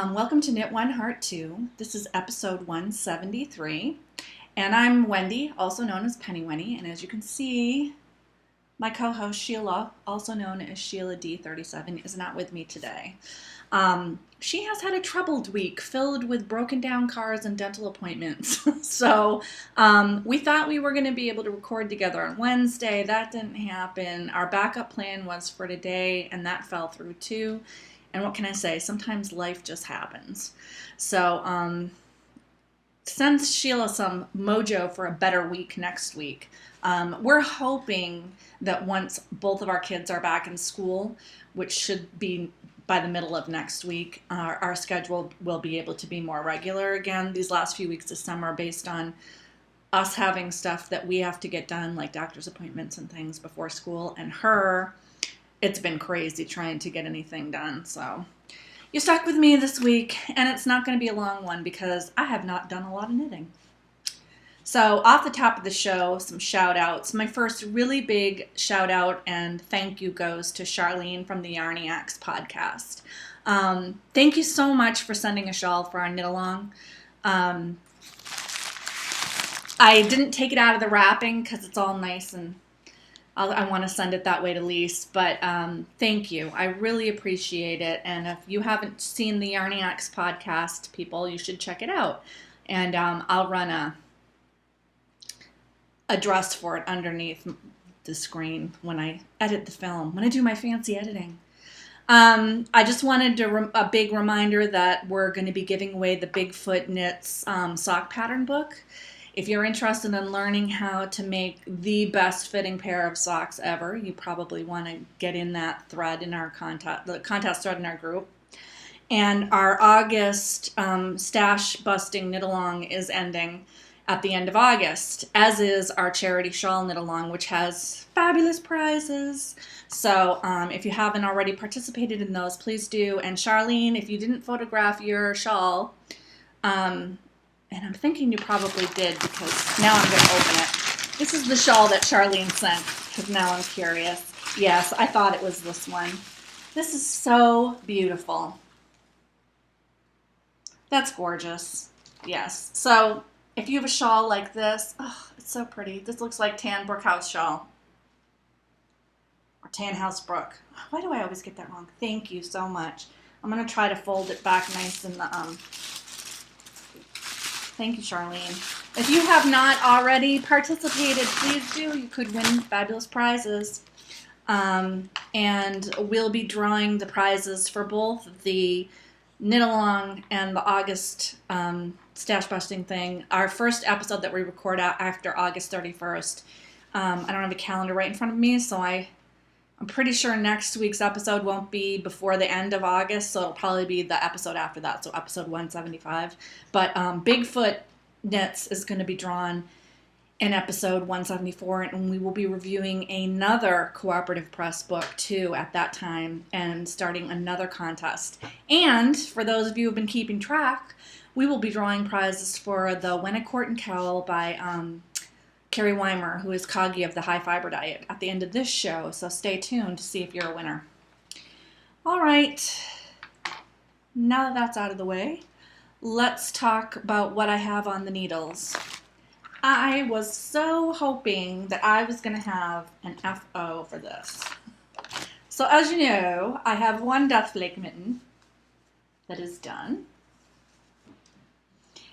Welcome to Knit One Heart 2. This is episode 173. And I'm Wendy, also known as Penny Wendy. And as you can see, my co-host Sheila, also known as Sheila D37, is not with me today. She has had a troubled week filled with broken down cars and dental appointments. So we thought we were going to be able to record together on Wednesday. That didn't happen. Our backup plan was for today, and that fell through too. And what can I say? Sometimes life just happens. So send Sheila some mojo for a better week next week. We're hoping that once both of our kids are back in school, which should be by the middle of next week, our schedule will be able to be more regular again. These last few weeks of summer, based on us having stuff that we have to get done, like doctor's appointments and things before school, and it's been crazy trying to get anything done. So you're stuck with me this week, and it's not going to be a long one because I have not done a lot of knitting. So off the top of the show, some shout outs. My first really big shout out and thank you goes to Charlene from the Yarniacs podcast. Thank you so much for sending a shawl for our knit along. I didn't take it out of the wrapping because it's all nice and I want to send it that way to Lise, but thank you. I really appreciate it. And if you haven't seen the Yarniacs podcast, people, you should check it out. And I'll run a dress for it underneath the screen when I edit the film, when I do my fancy editing. I just wanted a big reminder that we're going to be giving away the Bigfoot Knits sock pattern book. If you're interested in learning how to make the best fitting pair of socks ever, you probably want to get in that thread in our contest thread in our group. And our August stash busting knit along is ending at the end of August, as is our charity shawl knit along, which has fabulous prizes. So if you haven't already participated in those, please do. And Charlene, if you didn't photograph your shawl, and I'm thinking you probably did because now I'm going to open it. This is the shawl that Charlene sent because now I'm curious. Yes, I thought it was this one. This is so beautiful. That's gorgeous. Yes. So if you have a shawl like this, oh, it's so pretty. This looks like Tan Brook House shawl. Or Tan House Brook. Why do I always get that wrong? Thank you so much. I'm going to try to fold it back nice in the... Thank you, Charlene. If you have not already participated, please do. You could win fabulous prizes. And we'll be drawing the prizes for both the knit along and the August stash busting thing. Our first episode that we record out after August 31st. I don't have a calendar right in front of me, so I'm pretty sure next week's episode won't be before the end of August, so it'll probably be the episode after that, so episode 175. But Bigfoot Knits is going to be drawn in episode 174, and we will be reviewing another cooperative press book, too, at that time, and starting another contest. And for those of you who have been keeping track, we will be drawing prizes for the Gone-A-Courtin cowl by... Carrie Weimer, who is Coggy of the High Fiber Diet, at the end of this show, so stay tuned to see if you're a winner. All right, now that that's out of the way, let's talk about what I have on the needles. I was so hoping that I was going to have an FO for this. So as you know, I have one Deathflake mitten that is done,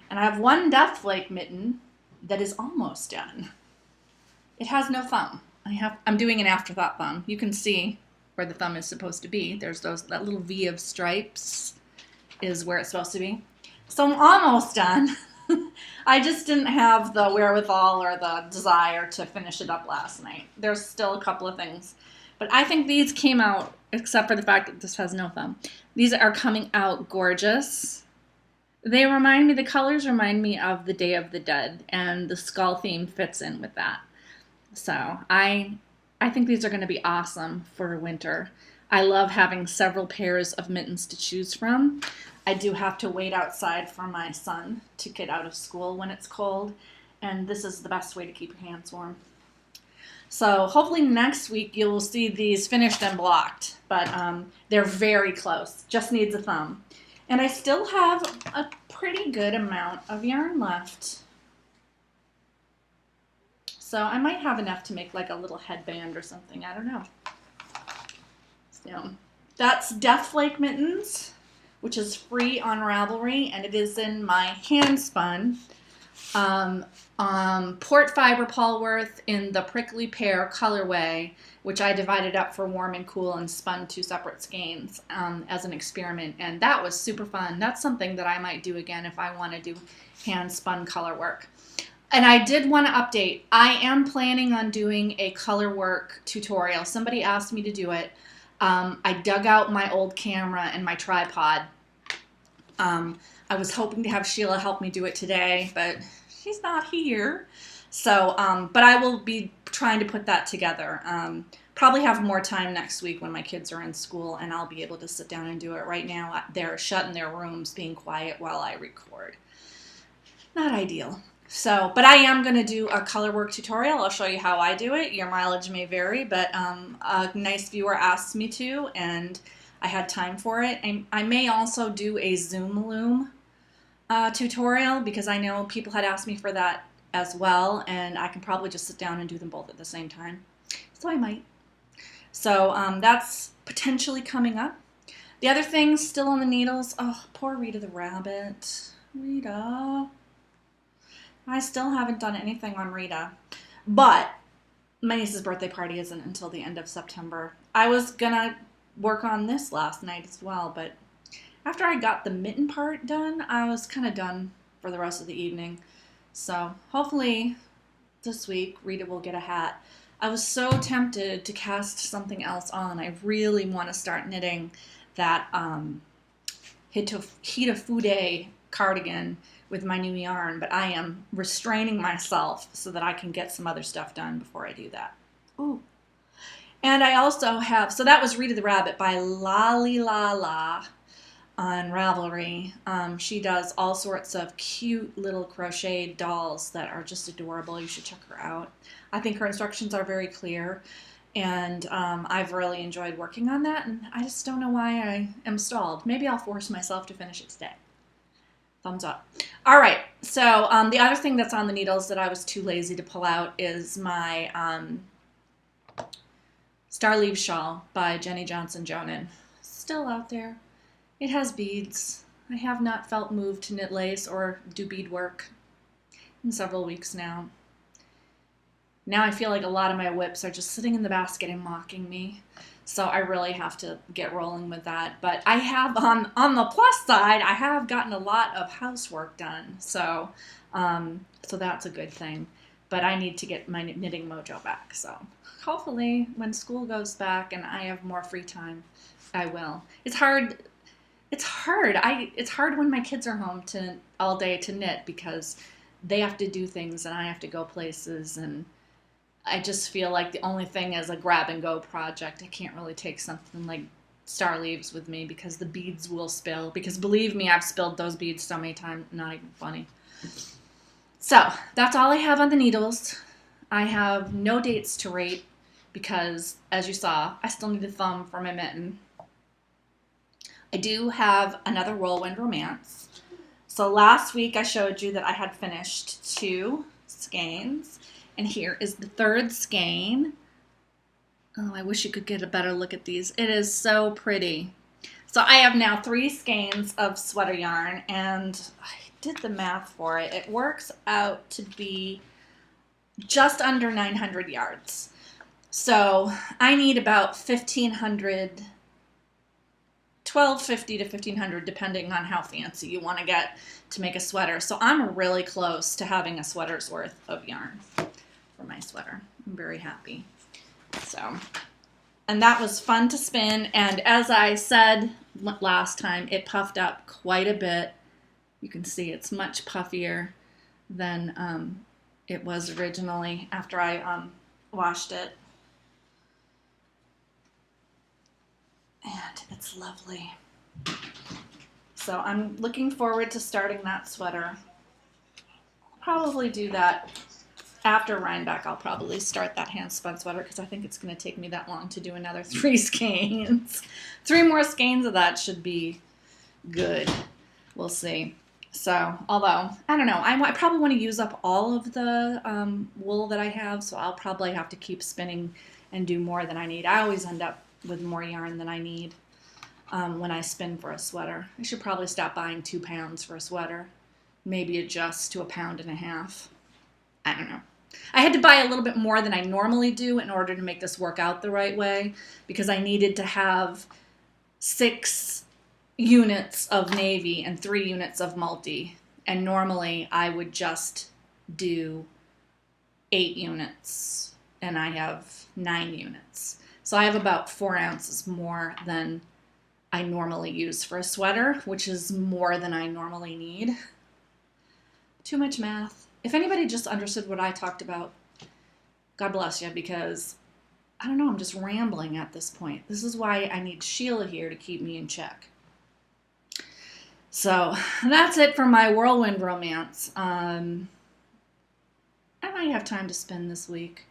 and I have one Deathflake mitten that is almost done. It has no thumb. I'm doing an afterthought thumb. You can see where the thumb is supposed to be. There's that little V of stripes is where it's supposed to be. So I'm almost done. I just didn't have the wherewithal or the desire to finish it up last night. There's still a couple of things. But I think these came out, except for the fact that this has no thumb. These are coming out gorgeous. The colors remind me of the Day of the Dead, and the skull theme fits in with that. So I think these are going to be awesome for winter. I love having several pairs of mittens to choose from. I do have to wait outside for my son to get out of school when it's cold, and this is the best way to keep your hands warm. So hopefully next week you'll see these finished and blocked, but they're very close. Just needs a thumb. And I still have a pretty good amount of yarn left. So I might have enough to make like a little headband or something. I don't know. So that's Deathflake Mittens, which is free on Ravelry, and it is in my hand spun Port Fiber Polworth in the Prickly Pear colorway, which I divided up for warm and cool and spun 2 separate skeins as an experiment, and that was super fun. That's something that I might do again if I want to do hand spun color work. And I did want to update. I am planning on doing a color work tutorial. Somebody asked me to do it. I dug out my old camera and my tripod. I was hoping to have Sheila help me do it today, but she's not here. So, but I will be trying to put that together. Probably have more time next week when my kids are in school, and I'll be able to sit down and do it. Right now, they're shut in their rooms being quiet while I record. Not ideal. So, but I am going to do a color work tutorial. I'll show you how I do it. Your mileage may vary, but a nice viewer asked me to, and I had time for it. I may also do a Zoom Loom tutorial, because I know people had asked me for that as well, and I can probably just sit down and do them both at the same time. So I might. So that's potentially coming up. The other thing still on the needles. Oh, poor Rita the Rabbit. Rita. I still haven't done anything on Rita, but my niece's birthday party isn't until the end of September. I was gonna work on this last night as well, but after I got the mitten part done, I was kind of done for the rest of the evening. So hopefully this week Rita will get a hat. I was so tempted to cast something else on. I really want to start knitting that Hitafude cardigan with my new yarn, but I am restraining myself so that I can get some other stuff done before I do that. Ooh. And I also have, so that was Rita the Rabbit by Lolly Lala on Ravelry. She does all sorts of cute little crocheted dolls that are just adorable. You should check her out. I think her instructions are very clear, and I've really enjoyed working on that, and I just don't know why I am stalled. Maybe I'll force myself to finish it today. Thumbs up. All right, so the other thing that's on the needles that I was too lazy to pull out is my Star Leaf Shawl by Jenny Johnson Jonan. Still out there. It has beads. I have not felt moved to knit lace or do beadwork in several weeks now. Now I feel like a lot of my whips are just sitting in the basket and mocking me. So I really have to get rolling with that. But I have, on the plus side, I have gotten a lot of housework done. So, so that's a good thing. But I need to get my knitting mojo back. So hopefully when school goes back and I have more free time, I will. It's hard. It's hard when my kids are home all day to knit, because they have to do things and I have to go places, and I just feel like the only thing is a grab and go project. I can't really take something like Star Leaves with me because the beads will spill. Because believe me, I've spilled those beads so many times, not even funny. So that's all I have on the needles. I have no dates to rate because, as you saw, I still need a thumb for my mitten. I do have another Whirlwind Romance. So last week I showed you that I had finished 2 skeins. And here is the 3rd skein. Oh, I wish you could get a better look at these. It is so pretty. So I have now 3 skeins of sweater yarn, and I did the math for it. It works out to be just under 900 yards. So I need about 1,500, 1,250 to 1,500, depending on how fancy you want to get to make a sweater. So I'm really close to having a sweater's worth of yarn for my sweater. I'm very happy. So, and that was fun to spin, and as I said last time, it puffed up quite a bit. You can see it's much puffier than it was originally after I washed it. And it's lovely. So I'm looking forward to starting that sweater. I'll probably do that after Rhinebeck. I'll probably start that hand spun sweater because I think it's going to take me that long to do another 3 skeins. 3 more skeins of that should be good. We'll see. So, although, I don't know, I probably want to use up all of the wool that I have, so I'll probably have to keep spinning and do more than I need. I always end up with more yarn than I need when I spin for a sweater. I should probably stop buying 2 pounds for a sweater. Maybe adjust to 1.5 pounds. I don't know. I had to buy a little bit more than I normally do in order to make this work out the right way, because I needed to have 6 units of navy and 3 units of multi, and normally I would just do 8 units, and I have 9 units. So I have about 4 ounces more than I normally use for a sweater, which is more than I normally need. Too much math. If anybody just understood what I talked about, God bless you, because I don't know, I'm just rambling at this point. This is why I need Sheila here to keep me in check. So that's it for my Whirlwind Romance. I might have time to spin this week.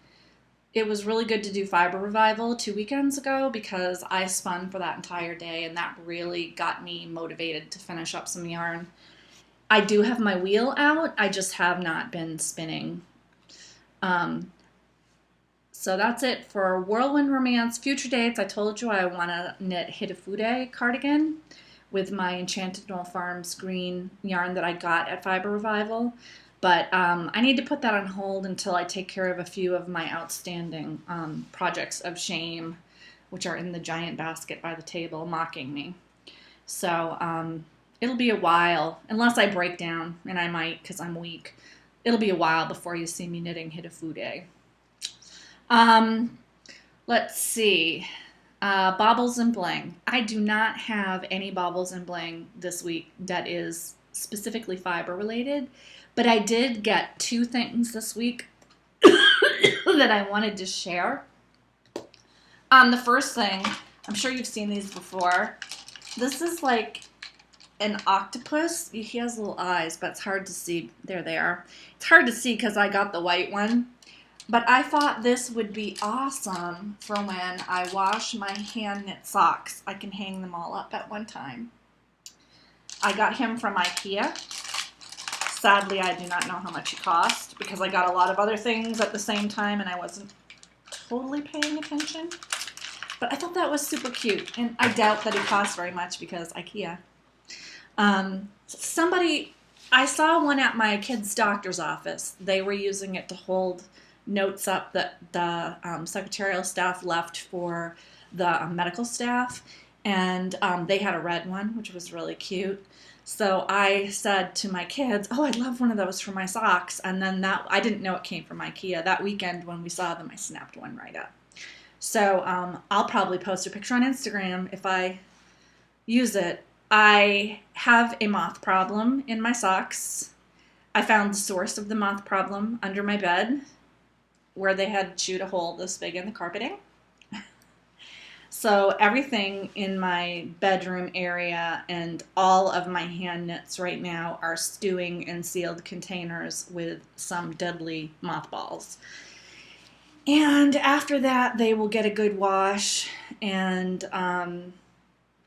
It was really good to do Fiber Revival 2 weekends ago because I spun for that entire day, and that really got me motivated to finish up some yarn. I do have my wheel out. I just have not been spinning. So that's it for Whirlwind Romance. Future dates, I told you I want to knit Hitafude cardigan with my Enchanted Knoll Farms green yarn that I got at Fiber Revival. But I need to put that on hold until I take care of a few of my outstanding projects of shame, which are in the giant basket by the table mocking me. So it'll be a while, unless I break down, and I might because I'm weak. It'll be a while before you see me knitting Hitafude. Let's see. Baubles and Bling. I do not have any Baubles and Bling this week that is specifically fiber related, but I did get 2 things this week that I wanted to share. The first thing, I'm sure you've seen these before. This is like an octopus. He has little eyes, but it's hard to see. There they are. It's hard to see because I got the white one. But I thought this would be awesome for when I wash my hand knit socks. I can hang them all up at one time. I got him from IKEA. Sadly, I do not know how much he cost because I got a lot of other things at the same time and I wasn't totally paying attention. But I thought that was super cute, and I doubt that it costs very much because IKEA. I saw one at my kid's doctor's office. They were using it to hold notes up that the secretarial staff left for the medical staff, and they had a red one, which was really cute. So I said to my kids, oh, I'd love one of those for my socks. And then I didn't know it came from IKEA. That weekend when we saw them, I snapped one right up. So I'll probably post a picture on Instagram if I use it. I have a moth problem in my socks. I found the source of the moth problem under my bed, where they had chewed a hole this big in the carpeting. So everything in my bedroom area and all of my hand knits right now are stewing in sealed containers with some deadly mothballs. And after that, they will get a good wash, and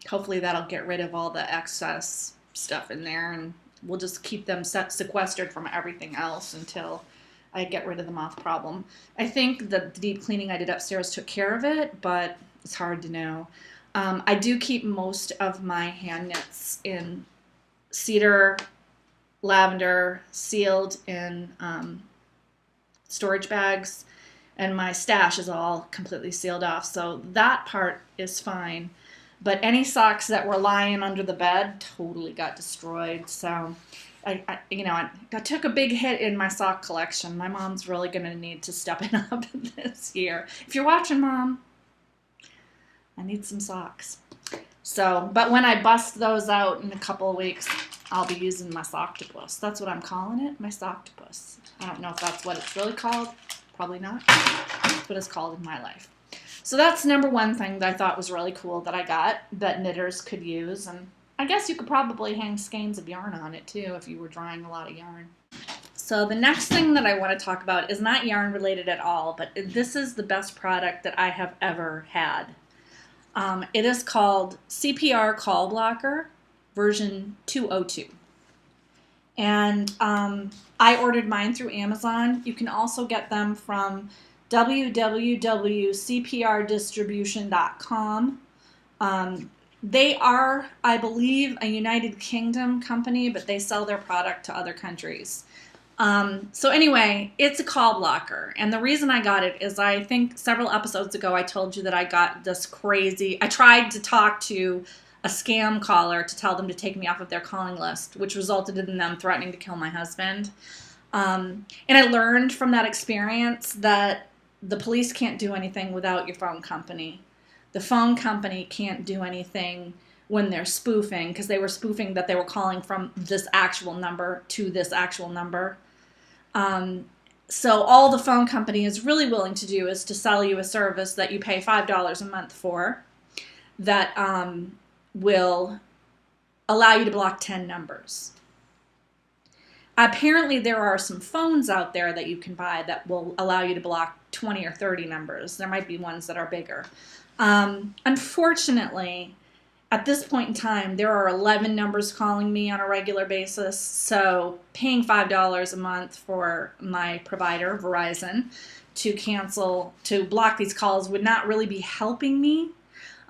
hopefully that'll get rid of all the excess stuff in there, and we'll just keep them sequestered from everything else until I get rid of the moth problem. I think the deep cleaning I did upstairs took care of it, but it's hard to know. I do keep most of my hand knits in cedar, lavender, sealed in storage bags, and my stash is all completely sealed off, so that part is fine. But any socks that were lying under the bed totally got destroyed, so I took a big hit in my sock collection. My mom's really going to need to step it up this year. If you're watching, Mom, I need some socks. So, but when I bust those out in a couple of weeks, I'll be using my Octopus. That's what I'm calling it, my Octopus. I don't know if that's what it's really called. Probably not. That's what it's called in my life. So that's number one thing that I thought was really cool that I got that knitters could use, and I guess you could probably hang skeins of yarn on it too if you were drying a lot of yarn. So the next thing that I want to talk about is not yarn related at all, but this is the best product that I have ever had. It is called CPR Call Blocker, version 202. And I ordered mine through Amazon. You can also get them from www.cprdistribution.com. They are, I believe, a United Kingdom company, but they sell their product to other countries. So anyway, it's a call blocker. And the reason I got it is I think several episodes ago I told you that I got this crazy, I tried to talk to a scam caller to tell them to take me off of their calling list, which resulted in them threatening to kill my husband. And I learned from that experience that the police can't do anything without your phone company. The phone company can't do anything when they're spoofing, because they were spoofing that they were calling from this actual number to this actual number. So all the phone company is really willing to do is to sell you a service that you pay $5 a month for that will allow you to block 10 numbers. Apparently there are some phones out there that you can buy that will allow you to block 20 or 30 numbers. There might be ones that are bigger. Unfortunately, at this point in time, there are 11 numbers calling me on a regular basis, so paying $5 a month for my provider, Verizon, to block these calls would not really be helping me.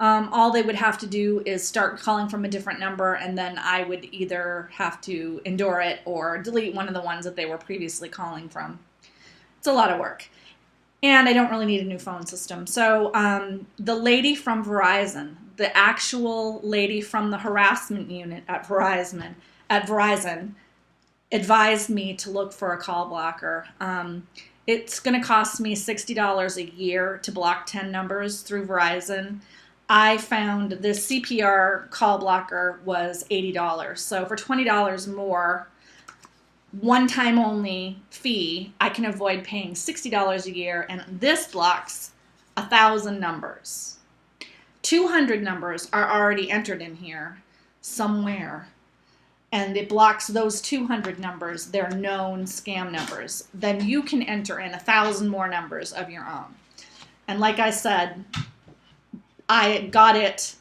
All they would have to do is start calling from a different number, and then I would either have to endure it or delete one of the ones that they were previously calling from. It's a lot of work. And I don't really need a new phone system. So the lady from Verizon, the actual lady from the harassment unit at Verizon advised me to look for a call blocker. It's going to cost me $60 a year to block 10 numbers through Verizon. I found this CPR call blocker was $80. So for $20 more, one-time only fee, I can avoid paying $60 a year, and this blocks 1,000 numbers. 200 numbers are already entered in here somewhere, and it blocks those 200 numbers. They're known scam numbers. Then you can enter in 1,000 more numbers of your own. And like I said, I got it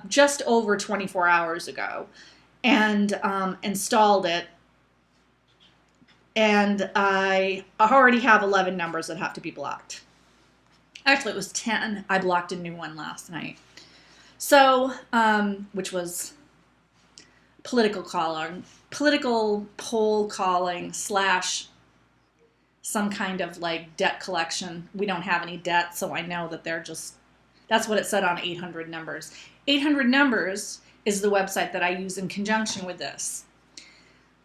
just over 24 hours ago and installed it. And I already have 11 numbers that have to be blocked. Actually, it was 10. I blocked a new one last night. So, which was political poll calling / some kind of like debt collection. We don't have any debt, so I know that that's what it said on 800 numbers. 800 numbers is the website that I use in conjunction with this.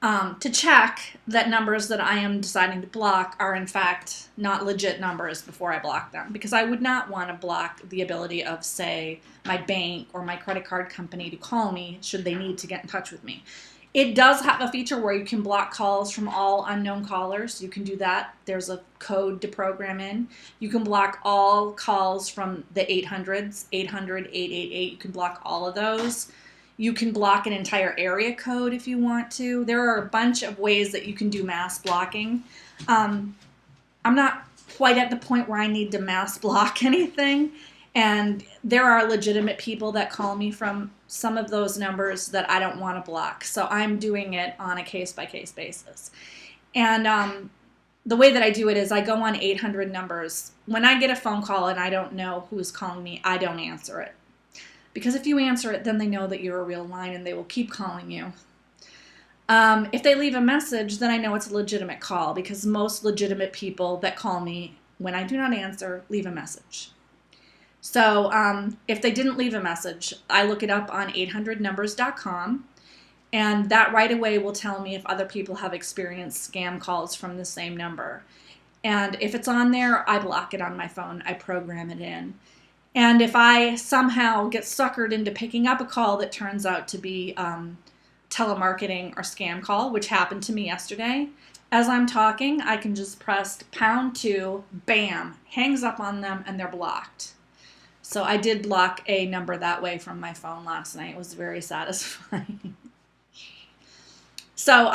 To check that numbers that I am deciding to block are in fact not legit numbers before I block them, because I would not want to block the ability of, say, my bank or my credit card company to call me should they need to get in touch with me. It does have a feature where you can block calls from all unknown callers. You can do that. There's a code to program in. You can block all calls from the 800s, 800, 888. You can block all of those. You can block an entire area code if you want to. There are a bunch of ways that you can do mass blocking. I'm not quite at the point where I need to mass block anything. And there are legitimate people that call me from some of those numbers that I don't want to block. So I'm doing it on a case-by-case basis. And the way that I do it is I go on 800 numbers. When I get a phone call and I don't know who's calling me, I don't answer it. Because if you answer it, then they know that you're a real line and they will keep calling you. If they leave a message, then I know it's a legitimate call, because most legitimate people that call me, when I do not answer, leave a message. So if they didn't leave a message, I look it up on 800numbers.com, and that right away will tell me if other people have experienced scam calls from the same number. And if it's on there, I block it on my phone. I program it in. And if I somehow get suckered into picking up a call that turns out to be telemarketing or scam call, which happened to me yesterday, as I'm talking, I can just press #2, bam, hangs up on them, and they're blocked. So I did block a number that way from my phone last night. It was very satisfying. So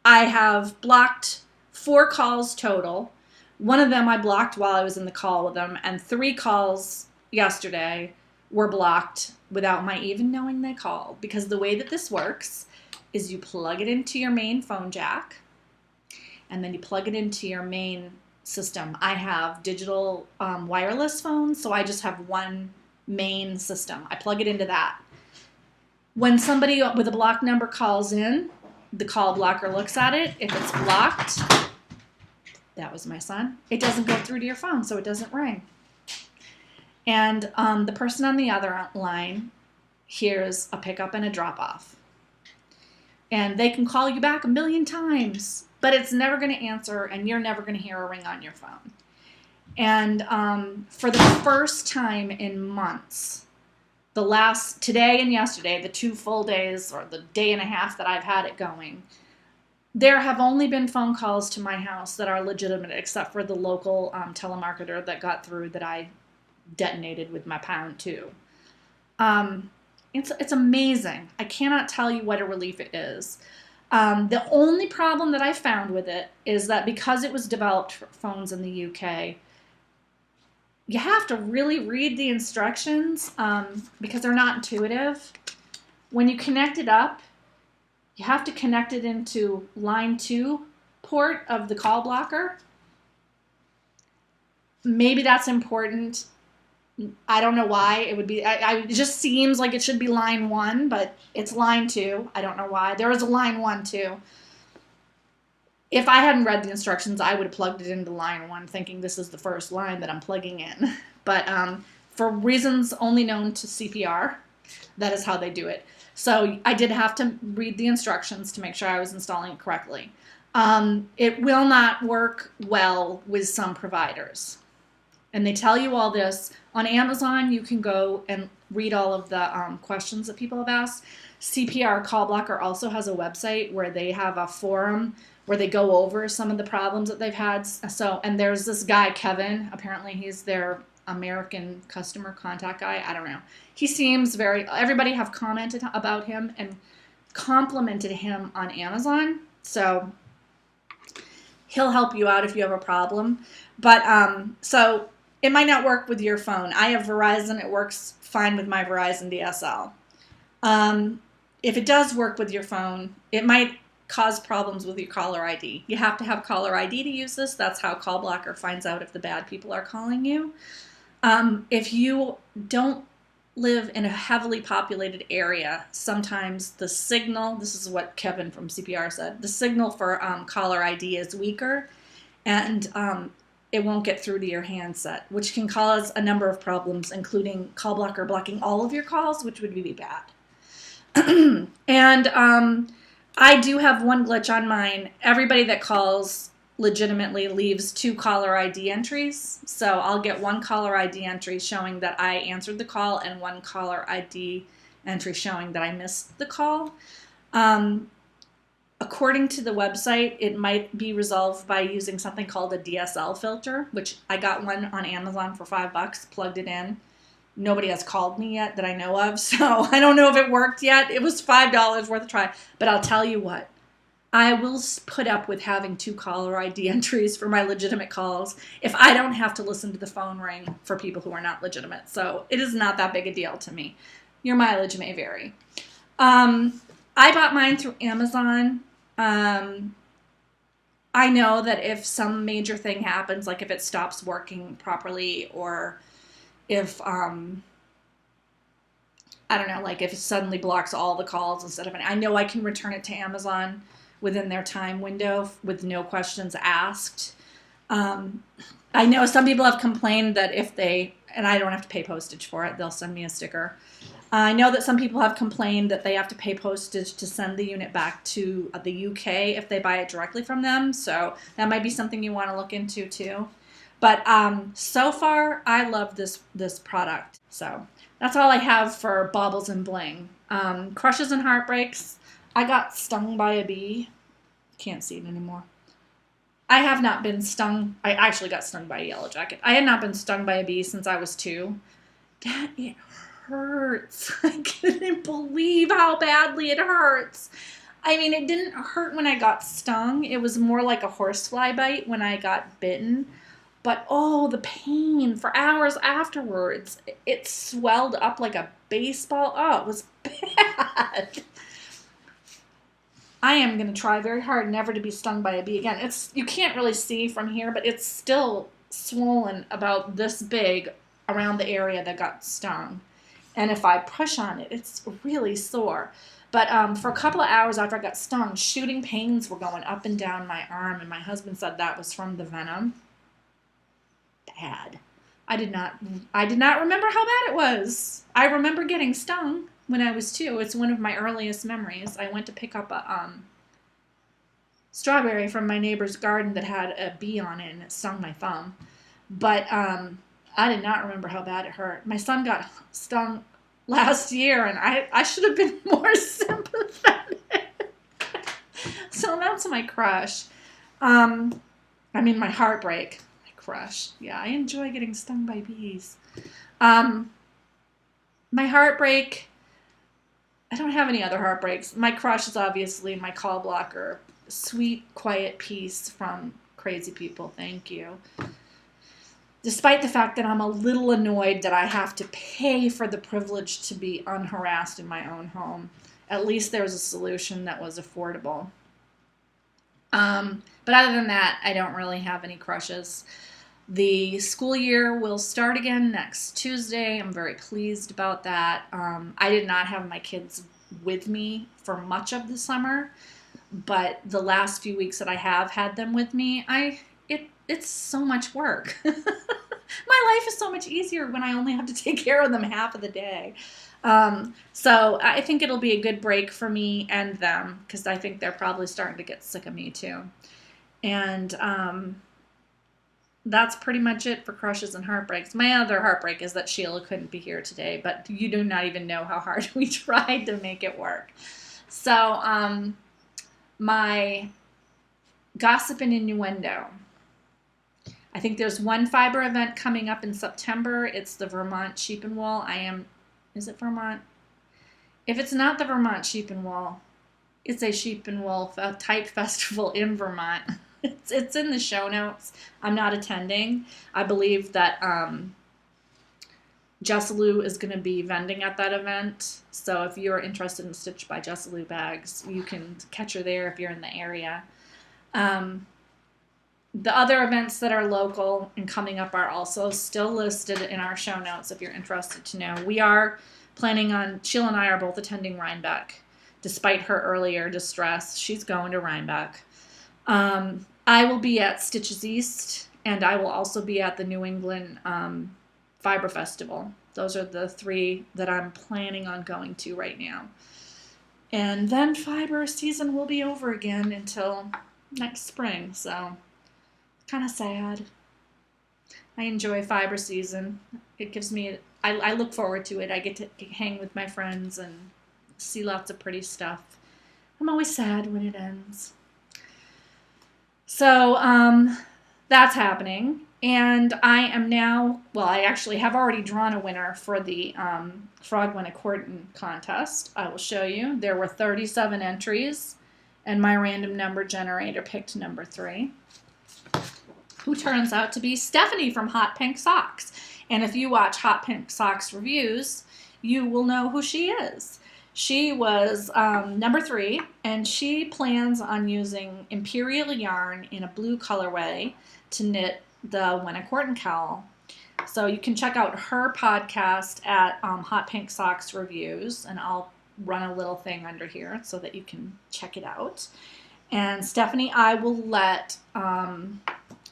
I have blocked 4 calls total. One of them I blocked while I was in the call with them, and 3 calls yesterday were blocked without my even knowing they called. Because the way that this works is you plug it into your main phone jack, and then you plug it into your main system. I have digital wireless phones, so I just have one main system. I plug it into that. When somebody with a blocked number calls in, the call blocker looks at it. If it's blocked, that was my son, it doesn't go through to your phone, so it doesn't ring. And the person on the other line hears a pickup and a drop off. And they can call you back a million times, but it's never going to answer, and you're never going to hear a ring on your phone. And for the first time in months, today and yesterday, the 2 full days or the day and a half that I've had it going, there have only been phone calls to my house that are legitimate, except for the local telemarketer that got through that I detonated with my pound 2. It's amazing. I cannot tell you what a relief it is. The only problem that I found with it is that because it was developed for phones in the UK, you have to really read the instructions because they're not intuitive. When you connect it up, you have to connect it into line 2 port of the call blocker. Maybe that's important. I don't know why it would be. It just seems like it should be line 1, but it's line 2. I don't know why. There was a line 1 too. If I hadn't read the instructions, I would have plugged it into line 1 thinking this is the first line that I'm plugging in. But for reasons only known to CPR, that is how they do it. So I did have to read the instructions to make sure I was installing it correctly. It will not work well with some providers. And they tell you all this. On Amazon, you can go and read all of the questions that people have asked. CPR Call Blocker also has a website where they have a forum where they go over some of the problems that they've had. And there's this guy, Kevin. Apparently, he's their American customer contact guy. I don't know. He seems everybody have commented about him and complimented him on Amazon. So he'll help you out if you have a problem. But so it might not work with your phone. I have Verizon. It works fine with my Verizon DSL. If it does work with your phone, it might cause problems with your caller ID. You have to have caller ID to use this. That's how Call Blocker finds out if the bad people are calling you. If you don't live in a heavily populated area, sometimes the signal, this is what Kevin from CPR said, the signal for caller ID is weaker, and it won't get through to your handset, which can cause a number of problems, including Call Blocker blocking all of your calls, which would be bad. And I do have one glitch on mine. Everybody that calls legitimately leaves 2 caller ID entries. So I'll get 1 caller ID entry showing that I answered the call and 1 caller ID entry showing that I missed the call. According to the website, it might be resolved by using something called a DSL filter, which I got one on Amazon for $5, plugged it in. Nobody has called me yet that I know of, so I don't know if it worked yet. It was $5 worth a try, but I'll tell you what. I will put up with having 2 caller ID entries for my legitimate calls if I don't have to listen to the phone ring for people who are not legitimate. So it is not that big a deal to me. Your mileage may vary. I bought mine through Amazon. I know that if some major thing happens, like if it stops working properly, or if, I don't know, like if it suddenly blocks all the calls instead of I know I can return it to Amazon within their time window with no questions asked. I know some people have complained that and I don't have to pay postage for it, they'll send me a sticker. I know that some people have complained that they have to pay postage to send the unit back to the UK if they buy it directly from them. So that might be something you want to look into too. But so far, I love this product. So that's all I have for baubles and bling. Crushes and heartbreaks. I got stung by a bee. Can't see it anymore. I have not been stung. I actually got stung by a yellow jacket. I had not been stung by a bee since I was 2. It hurts. I couldn't believe how badly it hurts. I mean, it didn't hurt when I got stung. It was more like a horsefly bite when I got bitten. But oh, the pain for hours afterwards. It swelled up like a baseball. Oh, it was bad. I am going to try very hard never to be stung by a bee again. You can't really see from here, but it's still swollen about this big around the area that got stung. And if I push on it, it's really sore. But for a couple of hours after I got stung, shooting pains were going up and down my arm, and my husband said that was from the venom. Bad. I did not remember how bad it was. I remember getting stung when I was 2. It's one of my earliest memories. I went to pick up a strawberry from my neighbor's garden that had a bee on it, and it stung my thumb. But I did not remember how bad it hurt. My son got stung last year, and I should have been more sympathetic. So that's my crush. My heartbreak. My crush. Yeah, I enjoy getting stung by bees. My heartbreak, I don't have any other heartbreaks. My crush is obviously my call blocker. Sweet, quiet peace from crazy people. Thank you. Despite the fact that I'm a little annoyed that I have to pay for the privilege to be unharassed in my own home. At least there's a solution that was affordable. But other than that, I don't really have any crushes. The school year will start again next Tuesday. I'm very pleased about that. I did not have my kids with me for much of the summer, but the last few weeks that I have had them with me, it's so much work. My life is so much easier when I only have to take care of them half of the day. So I think it'll be a good break for me and them, because I think they're probably starting to get sick of me too. And that's pretty much it for crushes and heartbreaks. My other heartbreak is that Sheila couldn't be here today, but you do not even know how hard we tried to make it work. So my gossip and innuendo. I think there's one fiber event coming up in September. It's the Vermont Sheep and Wool. Is it Vermont? If it's not the Vermont Sheep and Wool, it's a sheep and wool type festival in Vermont. It's in the show notes. I'm not attending. I believe that Jessalou is going to be vending at that event. So if you're interested in Stitch by Jessalou bags, you can catch her there if you're in the area. The other events that are local and coming up are also still listed in our show notes if you're interested to know. We are planning on, Sheila and I are both attending Rhinebeck. Despite her earlier distress, she's going to Rhinebeck. I will be at Stitches East, and I will also be at the New England Fiber Festival. Those are the 3 that I'm planning on going to right now. And then fiber season will be over again until next spring, so kind of sad. I enjoy fiber season. It gives me, I look forward to it. I get to hang with my friends and see lots of pretty stuff. I'm always sad when it ends. So that's happening. And I am now, I actually have already drawn a winner for the Frog Gone-A-Courtin contest. I will show you. There were 37 entries, and my random number generator picked number 3. Who turns out to be Stephanie from Hot Pink Socks. And if you watch Hot Pink Socks reviews, you will know who she is. She was number 3, and she plans on using Imperial yarn in a blue colorway to knit the Gone-A-Courtin cowl. So you can check out her podcast at Hot Pink Socks Reviews, and I'll run a little thing under here so that you can check it out. And Stephanie, I will let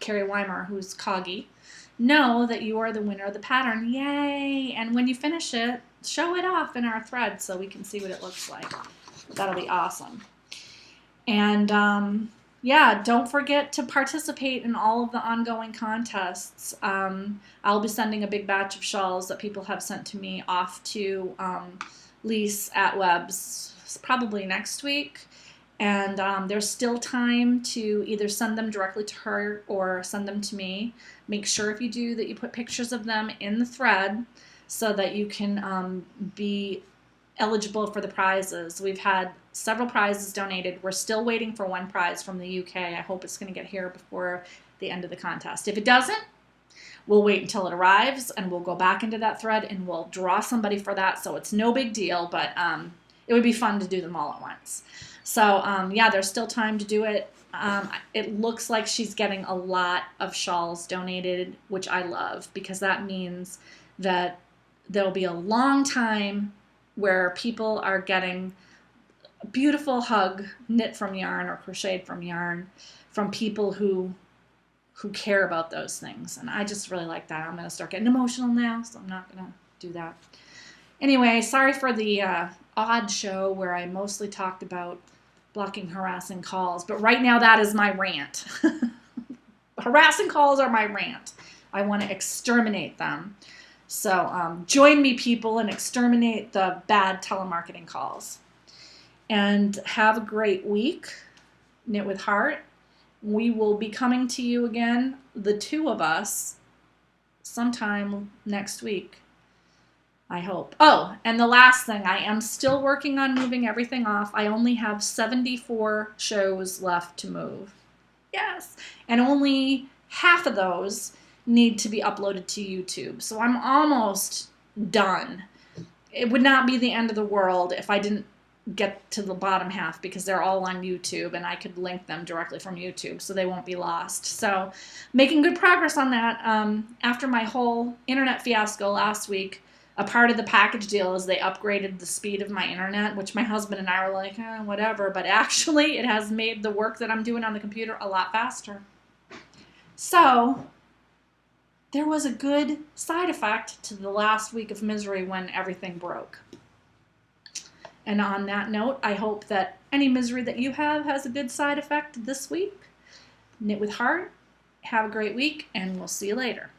Carrie Weimer, who's Coggy, know that you are the winner of the pattern. Yay! And when you finish it, show it off in our thread so we can see what it looks like. That'll be awesome. And yeah, don't forget to participate in all of the ongoing contests. I'll be sending a big batch of shawls that people have sent to me off to Lise at Webs probably next week. And there's still time to either send them directly to her or send them to me. Make sure if you do that you put pictures of them in the thread so that you can be eligible for the prizes. We've had several prizes donated. We're still waiting for one prize from the UK. I hope it's going to get here before the end of the contest. If it doesn't, We'll wait until it arrives, and we'll go back into that thread, and we'll draw somebody for that. So it's no big deal, but it would be fun to do them all at once. So yeah, there's still time to do it. It looks like she's getting a lot of shawls donated, which I love, because that means that there'll be a long time where people are getting a beautiful hug knit from yarn or crocheted from yarn from people who care about those things. And I just really like that. I'm going to start getting emotional now, so I'm not going to do that. Anyway, sorry for the odd show where I mostly talked about blocking harassing calls, but right now that is my rant. Harassing calls are my rant. I want to exterminate them. So join me, people, and exterminate the bad telemarketing calls. And have a great week. Knit with Heart. We will be coming to you again, the two of us, sometime next week, I hope. Oh, and the last thing, I am still working on moving everything off. I only have 74 shows left to move. Yes. And only half of those need to be uploaded to YouTube. So I'm almost done. It would not be the end of the world if I didn't get to the bottom half, because they're all on YouTube and I could link them directly from YouTube so they won't be lost. So making good progress on that. After my whole internet fiasco last week, a part of the package deal is they upgraded the speed of my internet, which my husband and I were like, whatever, but actually it has made the work that I'm doing on the computer a lot faster. So there was a good side effect to the last week of misery when everything broke. And on that note, I hope that any misery that you have has a good side effect this week. Knit with Heart. Have a great week, and we'll see you later.